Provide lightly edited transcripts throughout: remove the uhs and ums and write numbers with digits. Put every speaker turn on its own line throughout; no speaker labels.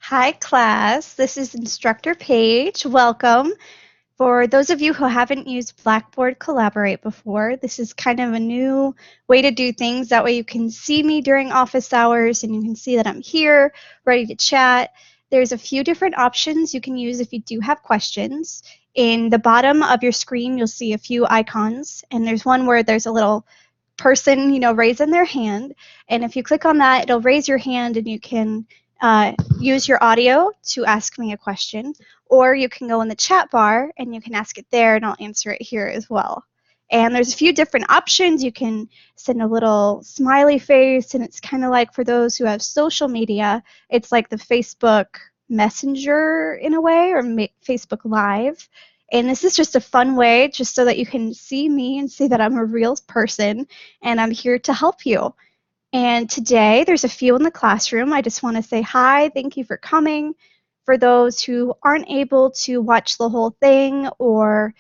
Hi, class. This is Instructor Page. Welcome. For those of you who haven't used Blackboard Collaborate before, this is kind of a new way to do things. That way you can see me during office hours and you can see that I'm here, ready to chat. There's a few different options you can use if you do have questions. In the bottom of your screen, you'll see a few icons, and there's one where there's a little person, raising their hand. And if you click on that, it'll raise your hand and you can use your audio to ask me a question, or you can go in the chat bar and you can ask it there and I'll answer it here as well. And there's a few different options. You can send a little smiley face, and it's kind of like for those who have social media, it's like the Facebook Messenger in a way, or Facebook Live. And this is just a fun way just so that you can see me and see that I'm a real person and I'm here to help you. And today there's a few in the classroom. I just want to say hi, thank you for coming. For those who aren't able to watch the whole thing, or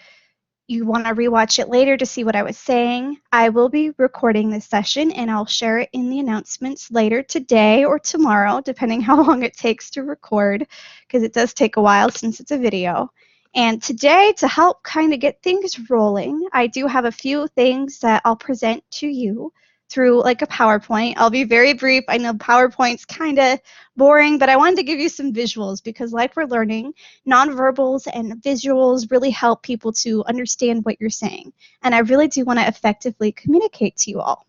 you want to rewatch it later to see what I was saying, I will be recording this session and I'll share it in the announcements later today or tomorrow, depending how long it takes to record, because it does take a while since it's a video. And today, to help kind of get things rolling, I do have a few things that I'll present to you through like a PowerPoint. I'll be very brief. I know PowerPoint's kind of boring, but I wanted to give you some visuals because like we're learning, nonverbals and visuals really help people to understand what you're saying. And I really do want to effectively communicate to you all.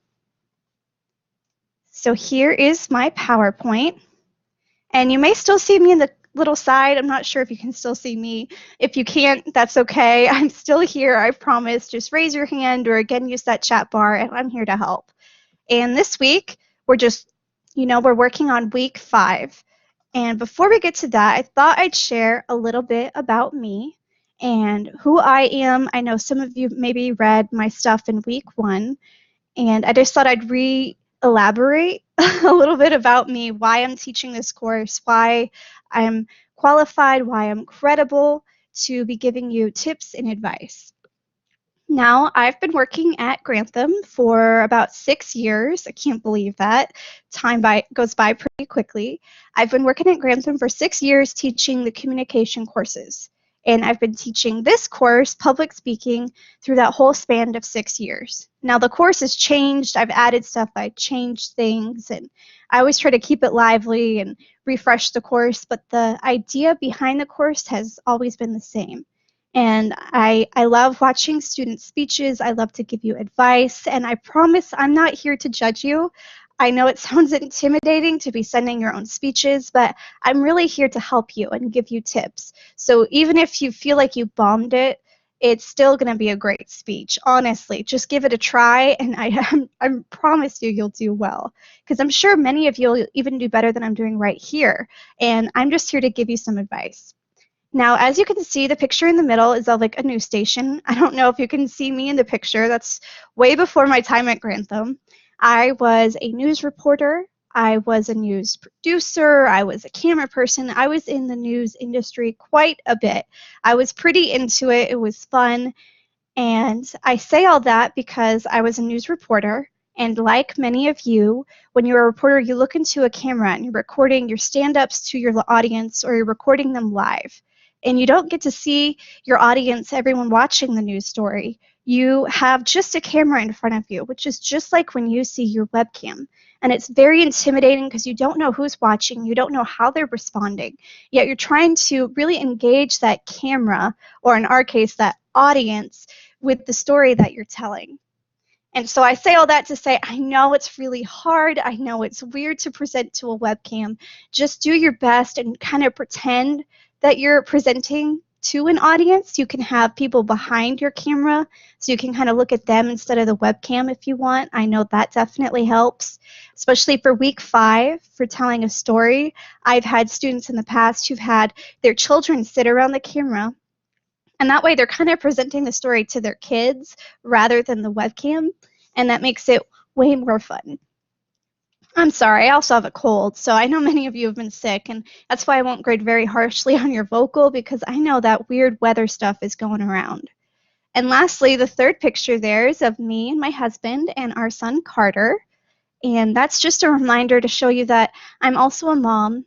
So here is my PowerPoint. And you may still see me in the little side. I'm not sure if you can still see me. If you can't, that's okay. I'm still here, I promise. Just raise your hand or again, use that chat bar and I'm here to help. And this week, we're working on week 5. And before we get to that, I thought I'd share a little bit about me and who I am. I know some of you maybe read my stuff in week 1, and I just thought I'd elaborate a little bit about me, why I'm teaching this course, why I'm qualified, why I'm credible to be giving you tips and advice. Now, I've been working at Grantham for about 6 years. I can't believe that. Time goes by pretty quickly. I've been working at Grantham for 6 years teaching the communication courses. And I've been teaching this course, public speaking, through that whole span of 6 years. Now, the course has changed. I've added stuff. I changed things. And I always try to keep it lively and refresh the course. But the idea behind the course has always been the same. And I love watching student speeches. I love to give you advice. And I promise I'm not here to judge you. I know it sounds intimidating to be sending your own speeches, but I'm really here to help you and give you tips. So even if you feel like you bombed it, it's still going to be a great speech. Honestly, just give it a try, and I promise you'll do well. Because I'm sure many of you will even do better than I'm doing right here. And I'm just here to give you some advice. Now, as you can see, the picture in the middle is of like a news station. I don't know if you can see me in the picture. That's way before my time at Grantham. I was a news reporter. I was a news producer. I was a camera person. I was in the news industry quite a bit. I was pretty into it. It was fun. And I say all that because I was a news reporter. And like many of you, when you're a reporter, you look into a camera and you're recording your stand-ups to your audience, or you're recording them live. And you don't get to see your audience, everyone watching the news story. You have just a camera in front of you, which is just like when you see your webcam. And it's very intimidating because you don't know who's watching, you don't know how they're responding, yet you're trying to really engage that camera, or in our case, that audience, with the story that you're telling. And so I say all that to say, I know it's really hard. I know it's weird to present to a webcam. Just do your best and kind of pretend that you're presenting to an audience. You can have people behind your camera, so you can kind of look at them instead of the webcam if you want. I know that definitely helps, especially for week 5 for telling a story. I've had students in the past who've had their children sit around the camera, and that way they're kind of presenting the story to their kids rather than the webcam, and that makes it way more fun. I'm sorry, I also have a cold, so I know many of you have been sick, and that's why I won't grade very harshly on your vocal, because I know that weird weather stuff is going around. And lastly, the third picture there is of me and my husband and our son Carter, and that's just a reminder to show you that I'm also a mom.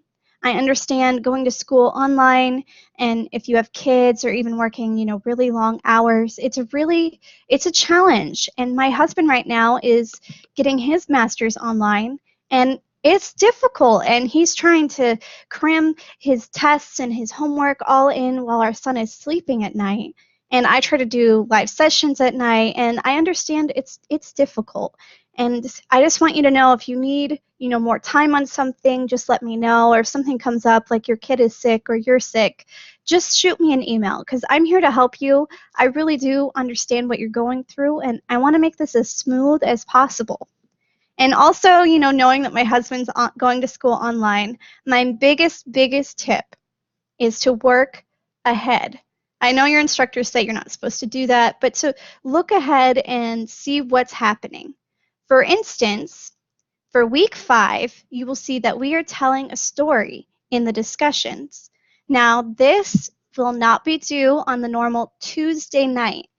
I understand going to school online, and if you have kids or even working, really long hours, it's a challenge. And my husband right now is getting his master's online, and it's difficult, and he's trying to cram his tests and his homework all in while our son is sleeping at night. And I try to do live sessions at night, and I understand it's difficult. And I just want you to know, if you need, more time on something, just let me know. Or if something comes up, like your kid is sick or you're sick, just shoot me an email, because I'm here to help you. I really do understand what you're going through, and I want to make this as smooth as possible. And also, knowing that my husband's going to school online, my biggest tip is to work ahead. I know your instructors say you're not supposed to do that, but to look ahead and see what's happening. For instance, for week 5, you will see that we are telling a story in the discussions. Now, this will not be due on the normal Tuesday night.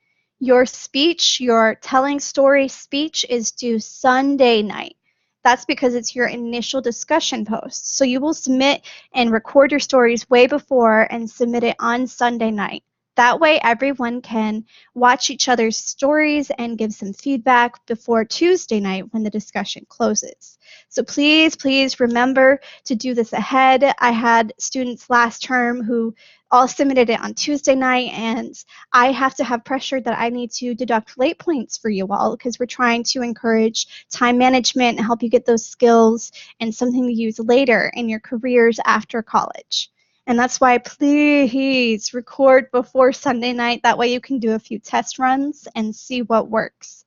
Your speech, your telling story speech, is due Sunday night. That's because it's your initial discussion post. So you will submit and record your stories way before and submit it on Sunday night. That way everyone can watch each other's stories and give some feedback before Tuesday night when the discussion closes. So please remember to do this ahead. I had students last term who all submitted it on Tuesday night, and I have to have pressure that I need to deduct late points for you all, because we're trying to encourage time management and help you get those skills and something to use later in your careers after college. And that's why, please record before Sunday night. That way you can do a few test runs and see what works.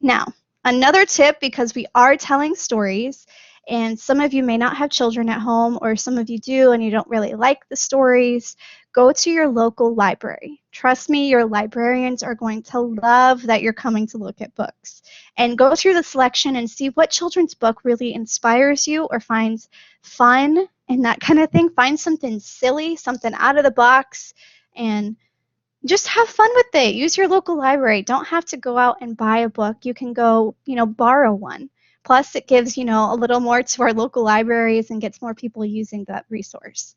Now, another tip, because we are telling stories, and some of you may not have children at home, or some of you do and you don't really like the stories, go to your local library. Trust me, your librarians are going to love that you're coming to look at books. And go through the selection and see what children's book really inspires you or finds fun and that kind of thing. Find something silly, something out of the box, and just have fun with it. Use your local library. Don't have to go out and buy a book. You can go, borrow one. Plus, it gives, a little more to our local libraries and gets more people using that resource.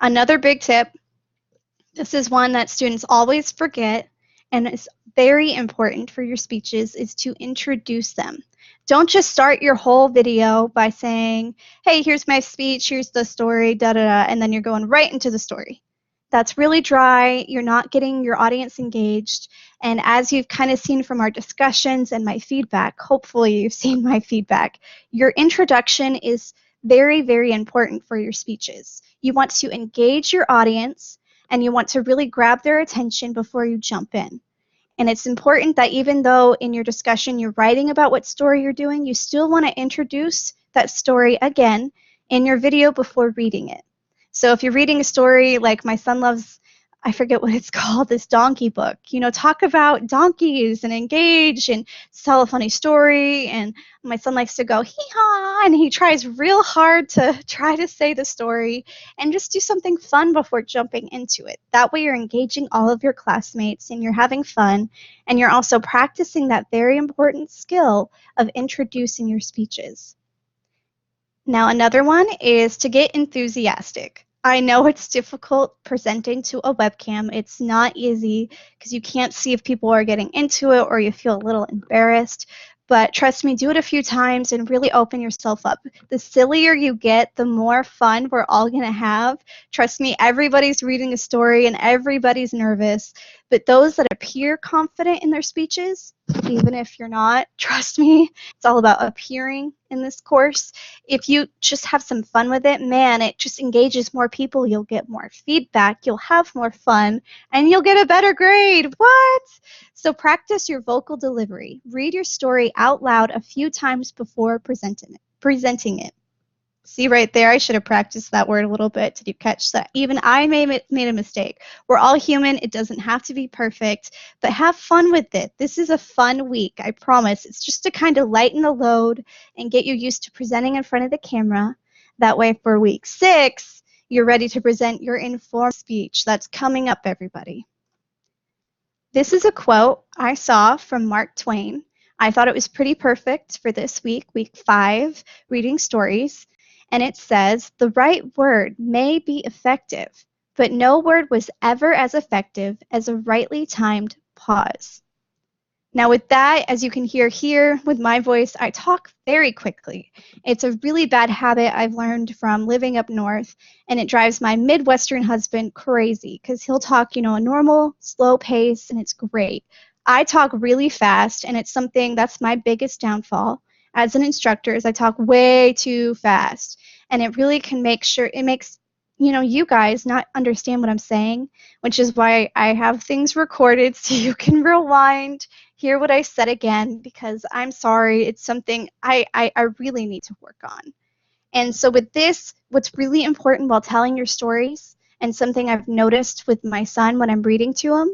Another big tip, this is one that students always forget, and it's very important for your speeches, is to introduce them. Don't just start your whole video by saying, hey, here's my speech, here's the story, da-da-da, and then you're going right into the story. That's really dry. You're not getting your audience engaged. And as you've kind of seen from our discussions and my feedback, hopefully you've seen my feedback, your introduction is very important for your speeches. You want to engage your audience, and you want to really grab their attention before you jump in. And it's important that even though in your discussion you're writing about what story you're doing, you still want to introduce that story again in your video before reading it. So if you're reading a story, like my son loves, I forget what it's called, this donkey book, talk about donkeys and engage and tell a funny story. And my son likes to go hee-haw, and he tries real hard to try to say the story, and just do something fun before jumping into it. That way you're engaging all of your classmates and you're having fun, and you're also practicing that very important skill of introducing your speeches. Now, another one is to get enthusiastic. I know it's difficult presenting to a webcam. It's not easy because you can't see if people are getting into it, or you feel a little embarrassed. But trust me, do it a few times and really open yourself up. The sillier you get, the more fun we're all going to have. Trust me, everybody's reading a story and everybody's nervous. But those that appear confident in their speeches, even if you're not, trust me, it's all about appearing in this course. If you just have some fun with it, man, it just engages more people. You'll get more feedback, you'll have more fun, and you'll get a better grade. What? So practice your vocal delivery. Read your story out loud a few times before presenting it. See right there, I should have practiced that word a little bit. Did you catch that? Even I made a mistake. We're all human. It doesn't have to be perfect, but have fun with it. This is a fun week, I promise. It's just to kind of lighten the load and get you used to presenting in front of the camera. That way for week 6, you're ready to present your informed speech. That's coming up, everybody. This is a quote I saw from Mark Twain. I thought it was pretty perfect for this week, week 5, reading stories. And it says, the right word may be effective, but no word was ever as effective as a rightly timed pause. Now with that, as you can hear here with my voice, I talk very quickly. It's a really bad habit I've learned from living up north, and it drives my Midwestern husband crazy because he'll talk, a normal, slow pace, and it's great. I talk really fast, and it's something that's my biggest downfall as an instructor is I talk way too fast, and it really can makes you guys not understand what I'm saying, which is why I have things recorded so you can rewind, hear what I said again, because I'm sorry, it's something I really need to work on. And so with this, what's really important while telling your stories, and something I've noticed with my son when I'm reading to him,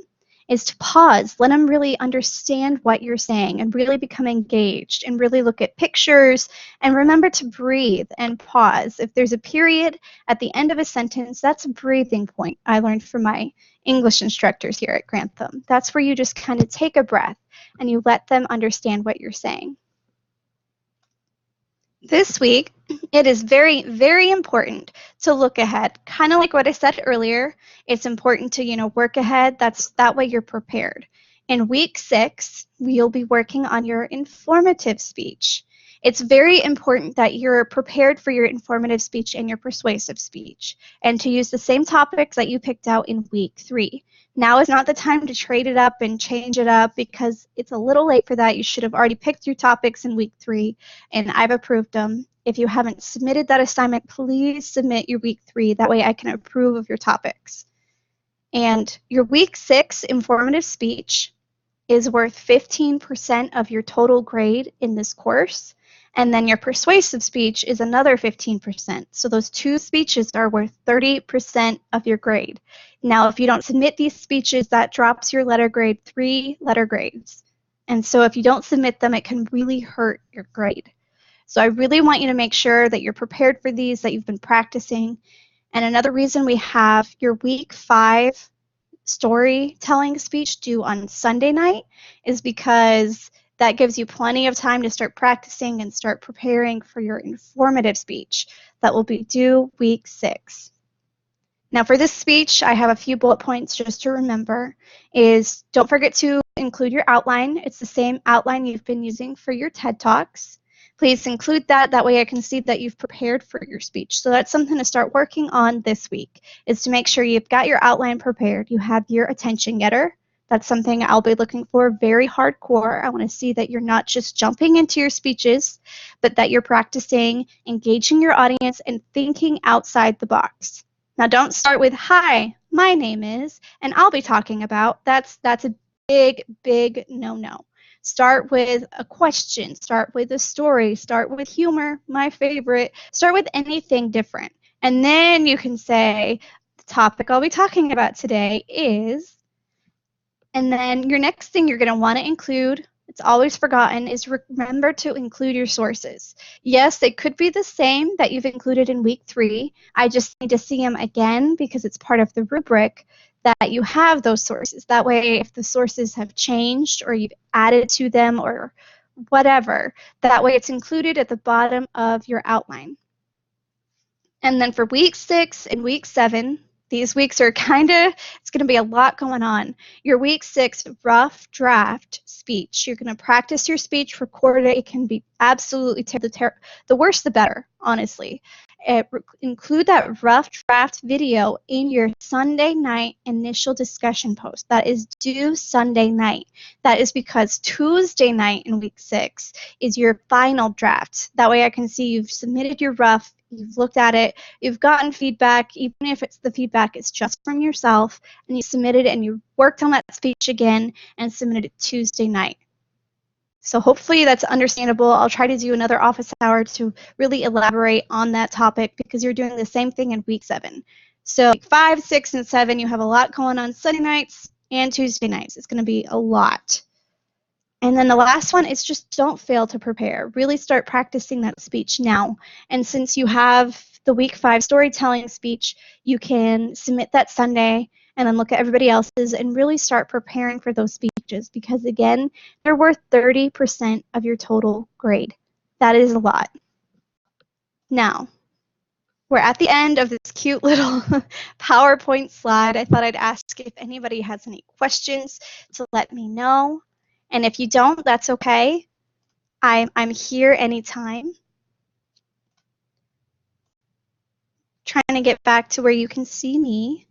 is to pause, let him really understand what you're saying and really become engaged and really look at pictures and remember to breathe and pause. If there's a period at the end of a sentence, that's a breathing point I learned from my English instructors here at Grantham. That's where you just kind of take a breath and you let them understand what you're saying. This week, it is very, very important to look ahead. Kind of like what I said earlier, it's important to, work ahead. That way you're prepared. In week 6, we'll be working on your informative speech. It's very important that you're prepared for your informative speech and your persuasive speech, and to use the same topics that you picked out in week 3. Now is not the time to trade it up and change it up because it's a little late for that. You should have already picked your topics in week 3, and I've approved them. If you haven't submitted that assignment, please submit your week 3. That way I can approve of your topics. And your week 6 informative speech is worth 15% of your total grade in this course. And then your persuasive speech is another 15%. So those two speeches are worth 30% of your grade. Now, if you don't submit these speeches, that drops your letter grade 3 letter grades. And so if you don't submit them, it can really hurt your grade. So I really want you to make sure that you're prepared for these, that you've been practicing. And another reason we have your week 5 storytelling speech due on Sunday night is because that gives you plenty of time to start practicing and start preparing for your informative speech that will be due week 6. Now for this speech, I have a few bullet points just to remember. Is don't forget to include your outline. It's the same outline you've been using for your TED Talks. Please include that. That way I can see that you've prepared for your speech. So that's something to start working on this week, is to make sure you've got your outline prepared. You have your attention getter. That's something I'll be looking for very hardcore. I want to see that you're not just jumping into your speeches, but that you're practicing, engaging your audience, and thinking outside the box. Now don't start with, hi, my name is, and I'll be talking about. That's a big, big no-no. Start with a question, start with a story, start with humor, my favorite. Start with anything different. And then you can say, the topic I'll be talking about today is, and then your next thing you're going to want to include, it's always forgotten, is remember to include your sources. Yes, they could be the same that you've included in week 3. I just need to see them again because it's part of the rubric that you have those sources. That way, if the sources have changed or you've added to them or whatever, that way it's included at the bottom of your outline. And then for week 6 and week 7, these weeks are it's going to be a lot going on. Your week 6 rough draft speech. You're going to practice your speech, record it. It can be absolutely the worse the better, honestly. Include that rough draft video in your Sunday night initial discussion post. That is due Sunday night. That is because Tuesday night in week 6 is your final draft. That way I can see you've submitted your rough, you've looked at it, you've gotten feedback, even if the feedback is just from yourself, and you submitted and you worked on that speech again and submitted it Tuesday night. So hopefully that's understandable. I'll try to do another office hour to really elaborate on that topic because you're doing the same thing in week 7. So 5, 6, and 7, you have a lot going on Sunday nights and Tuesday nights. It's going to be a lot. And then the last one is just don't fail to prepare. Really start practicing that speech now. And since you have the week 5 storytelling speech, you can submit that Sunday and then look at everybody else's and really start preparing for those speeches because, again, they're worth 30% of your total grade. That is a lot. Now, We're at the end of this cute little PowerPoint slide. I thought I'd ask if anybody has any questions to let me know. And if you don't, that's okay. I'm here anytime. Trying to get back to where you can see me.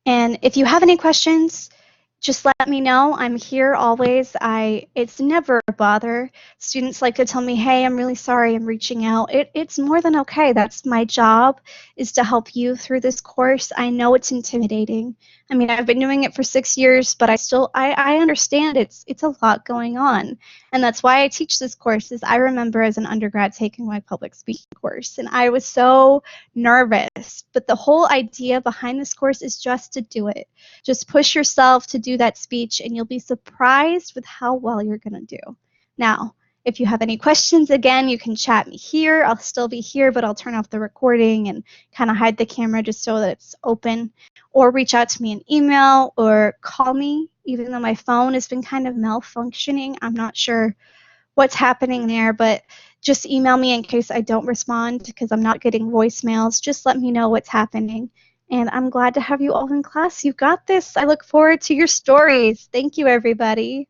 And if you have any questions, just let me know. I'm here always. It's never a bother. Students like to tell me, hey, I'm really sorry I'm reaching out. It's more than okay. That's my job, is to help you through this course. I know it's intimidating. I mean, I've been doing it for 6 years, but I understand it's a lot going on. And that's why I teach this course. Is I remember as an undergrad taking my public speaking course, and I was so nervous. But the whole idea behind this course is just to do it. Just push yourself to do that speech, and you'll be surprised with how well you're going to do. Now, if you have any questions, again, you can chat me here. I'll still be here, but I'll turn off the recording and kind of hide the camera just so that it's open. Or reach out to me in email or call me, even though my phone has been kind of malfunctioning. I'm not sure what's happening there, but just email me in case I don't respond because I'm not getting voicemails. Just let me know what's happening. And I'm glad to have you all in class. You got this. I look forward to your stories. Thank you, everybody.